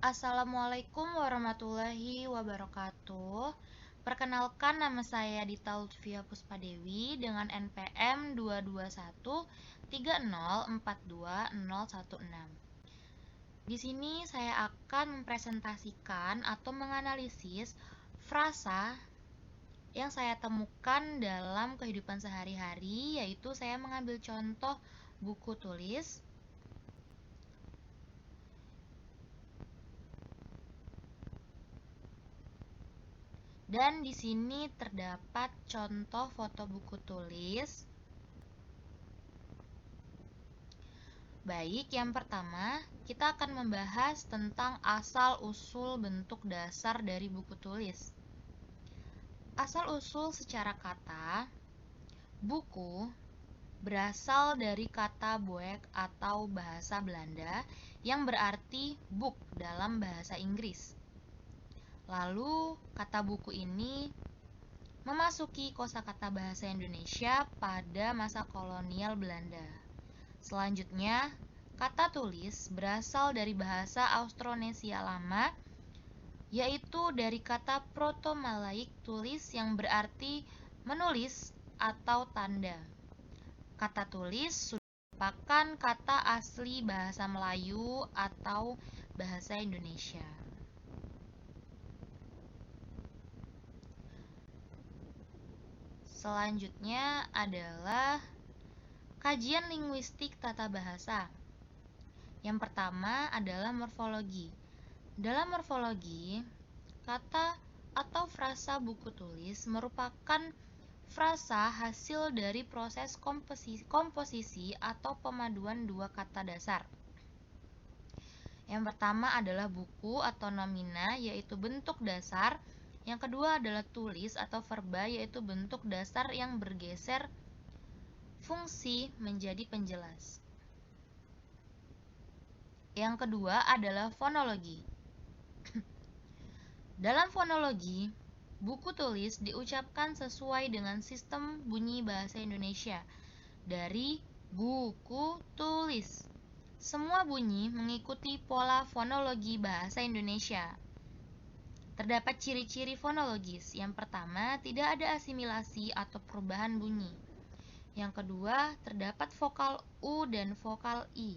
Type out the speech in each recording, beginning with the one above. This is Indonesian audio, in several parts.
Assalamualaikum warahmatullahi wabarakatuh. Perkenalkan, nama saya Dita Lutfia Puspadewi dengan NPM 22130420016. Di sini saya akan mempresentasikan atau menganalisis frasa yang saya temukan dalam kehidupan sehari-hari, yaitu saya mengambil contoh buku tulis. Dan di sini terdapat contoh foto buku tulis. Baik, yang pertama kita akan membahas tentang asal-usul bentuk dasar dari buku tulis. Asal-usul secara kata, buku berasal dari kata boek atau bahasa Belanda yang berarti book dalam bahasa Inggris. Lalu, kata buku ini memasuki kosakata bahasa Indonesia pada masa kolonial Belanda. Selanjutnya, kata tulis berasal dari bahasa Austronesia lama, yaitu dari kata Proto-Malaik tulis yang berarti menulis atau tanda. Kata tulis sudah merupakan kata asli bahasa Melayu atau bahasa Indonesia. Selanjutnya adalah kajian linguistik tata bahasa. Yang pertama adalah morfologi. Dalam morfologi, kata atau frasa buku tulis merupakan frasa hasil dari proses komposisi atau pemaduan dua kata dasar. Yang pertama adalah buku atau nomina, yaitu bentuk dasar. Yang kedua adalah tulis atau verba, yaitu bentuk dasar yang bergeser fungsi menjadi penjelas. Yang kedua adalah fonologi. Dalam fonologi, buku tulis diucapkan sesuai dengan sistem bunyi bahasa Indonesia dari buku tulis. Semua bunyi mengikuti pola fonologi bahasa Indonesia. Terdapat ciri-ciri fonologis. Yang pertama, tidak ada asimilasi atau perubahan bunyi. Yang kedua, terdapat vokal U dan vokal I,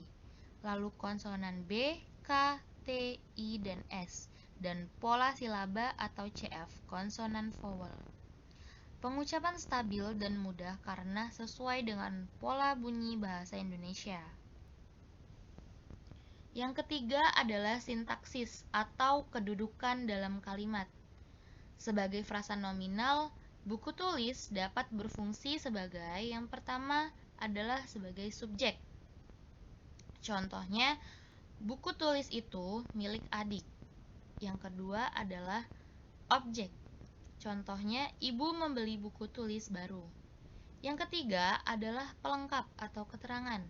lalu konsonan B, K, T, I, dan S, dan pola silaba atau CF, konsonan vowel. Pengucapan stabil dan mudah karena sesuai dengan pola bunyi bahasa Indonesia. Yang ketiga adalah sintaksis atau kedudukan dalam kalimat. Sebagai frasa nominal, buku tulis dapat berfungsi sebagai yang pertama adalah sebagai subjek. Contohnya, buku tulis itu milik adik. Yang kedua adalah objek. Contohnya, ibu membeli buku tulis baru. Yang ketiga adalah pelengkap atau keterangan.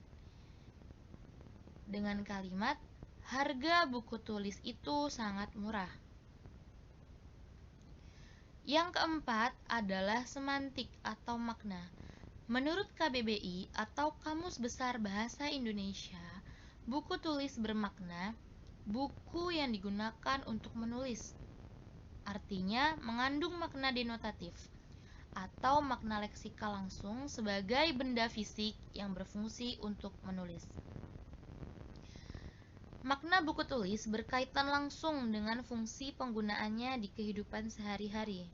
Dengan kalimat, harga buku tulis itu sangat murah. Yang keempat adalah semantik atau makna. Menurut KBBI atau Kamus Besar Bahasa Indonesia, buku tulis bermakna buku yang digunakan untuk menulis. Artinya mengandung makna denotatif atau makna leksikal langsung sebagai benda fisik yang berfungsi untuk menulis. Makna buku tulis berkaitan langsung dengan fungsi penggunaannya di kehidupan sehari-hari.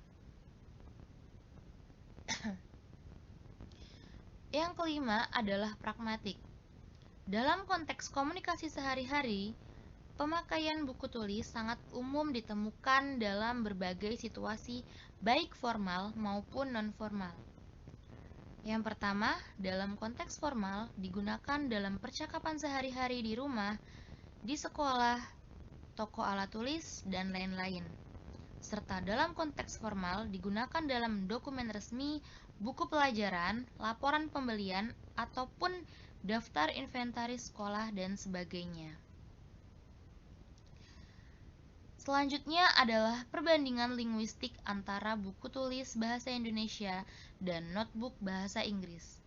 Yang kelima adalah pragmatik. Dalam konteks komunikasi sehari-hari, pemakaian buku tulis sangat umum ditemukan dalam berbagai situasi, baik formal maupun non-formal. Yang pertama, dalam konteks formal, digunakan dalam percakapan sehari-hari di rumah, di sekolah, toko alat tulis, dan lain-lain. Serta dalam konteks formal digunakan dalam dokumen resmi, buku pelajaran, laporan pembelian, ataupun daftar inventaris sekolah dan sebagainya. Selanjutnya adalah perbandingan linguistik antara buku tulis bahasa Indonesia dan notebook bahasa Inggris.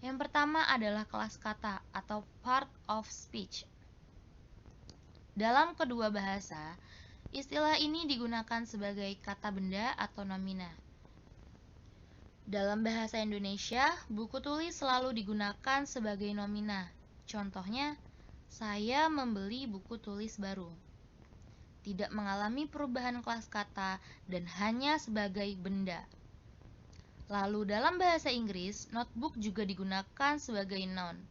Yang pertama adalah kelas kata atau part of speech. Dalam kedua bahasa, istilah ini digunakan sebagai kata benda atau nomina. Dalam bahasa Indonesia, buku tulis selalu digunakan sebagai nomina. Contohnya, saya membeli buku tulis baru. Tidak mengalami perubahan kelas kata dan hanya sebagai benda. Lalu dalam bahasa Inggris, notebook juga digunakan sebagai noun.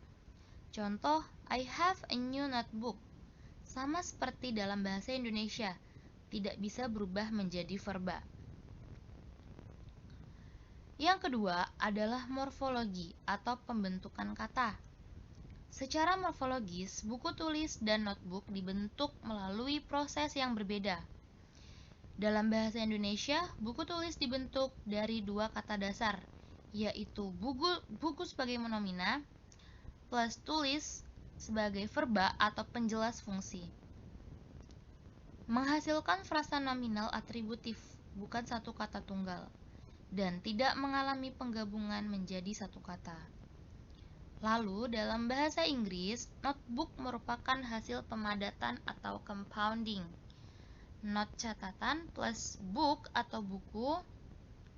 Contoh, I have a new notebook. Sama seperti dalam bahasa Indonesia, tidak bisa berubah menjadi verba. Yang kedua adalah morfologi atau pembentukan kata. Secara morfologis, buku tulis dan notebook dibentuk melalui proses yang berbeda. Dalam bahasa Indonesia, buku tulis dibentuk dari dua kata dasar, yaitu buku sebagai monomina plus tulis sebagai verba atau penjelas fungsi. Menghasilkan frasa nominal atributif, bukan satu kata tunggal, dan tidak mengalami penggabungan menjadi satu kata. Lalu, dalam bahasa Inggris, notebook merupakan hasil pemadatan atau compounding. Not catatan plus book atau buku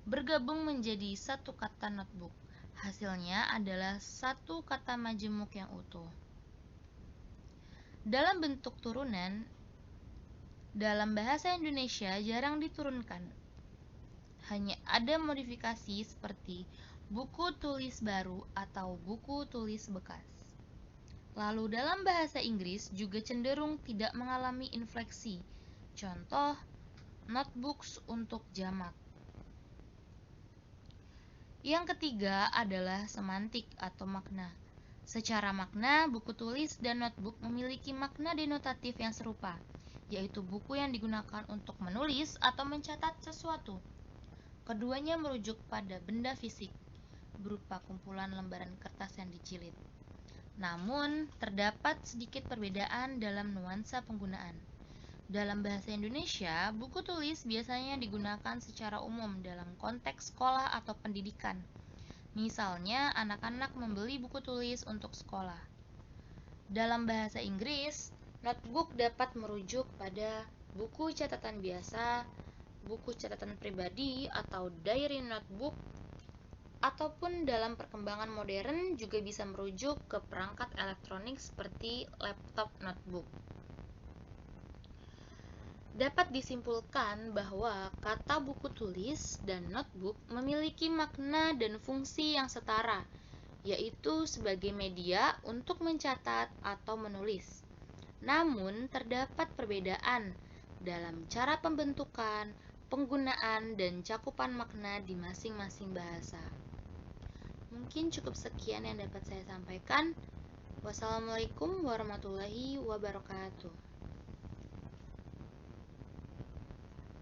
bergabung menjadi satu kata notebook. Hasilnya adalah satu kata majemuk yang utuh. Dalam bentuk turunan, dalam bahasa Indonesia jarang diturunkan. Hanya ada modifikasi seperti buku tulis baru atau buku tulis bekas. Lalu dalam bahasa Inggris juga cenderung tidak mengalami infleksi. Contoh, notebooks untuk jamak. Yang ketiga adalah semantik atau makna. Secara makna, buku tulis dan notebook memiliki makna denotatif yang serupa, yaitu buku yang digunakan untuk menulis atau mencatat sesuatu. Keduanya merujuk pada benda fisik, berupa kumpulan lembaran kertas yang dijilid. Namun, terdapat sedikit perbedaan dalam nuansa penggunaan. Dalam bahasa Indonesia, buku tulis biasanya digunakan secara umum dalam konteks sekolah atau pendidikan. Misalnya, anak-anak membeli buku tulis untuk sekolah. Dalam bahasa Inggris, notebook dapat merujuk pada buku catatan biasa, buku catatan pribadi atau diary notebook, ataupun dalam perkembangan modern juga bisa merujuk ke perangkat elektronik seperti laptop notebook. Dapat disimpulkan bahwa kata buku tulis dan notebook memiliki makna dan fungsi yang setara, yaitu sebagai media untuk mencatat atau menulis. Namun, terdapat perbedaan dalam cara pembentukan, penggunaan, dan cakupan makna di masing-masing bahasa. Mungkin cukup sekian yang dapat saya sampaikan. Wassalamualaikum warahmatullahi wabarakatuh.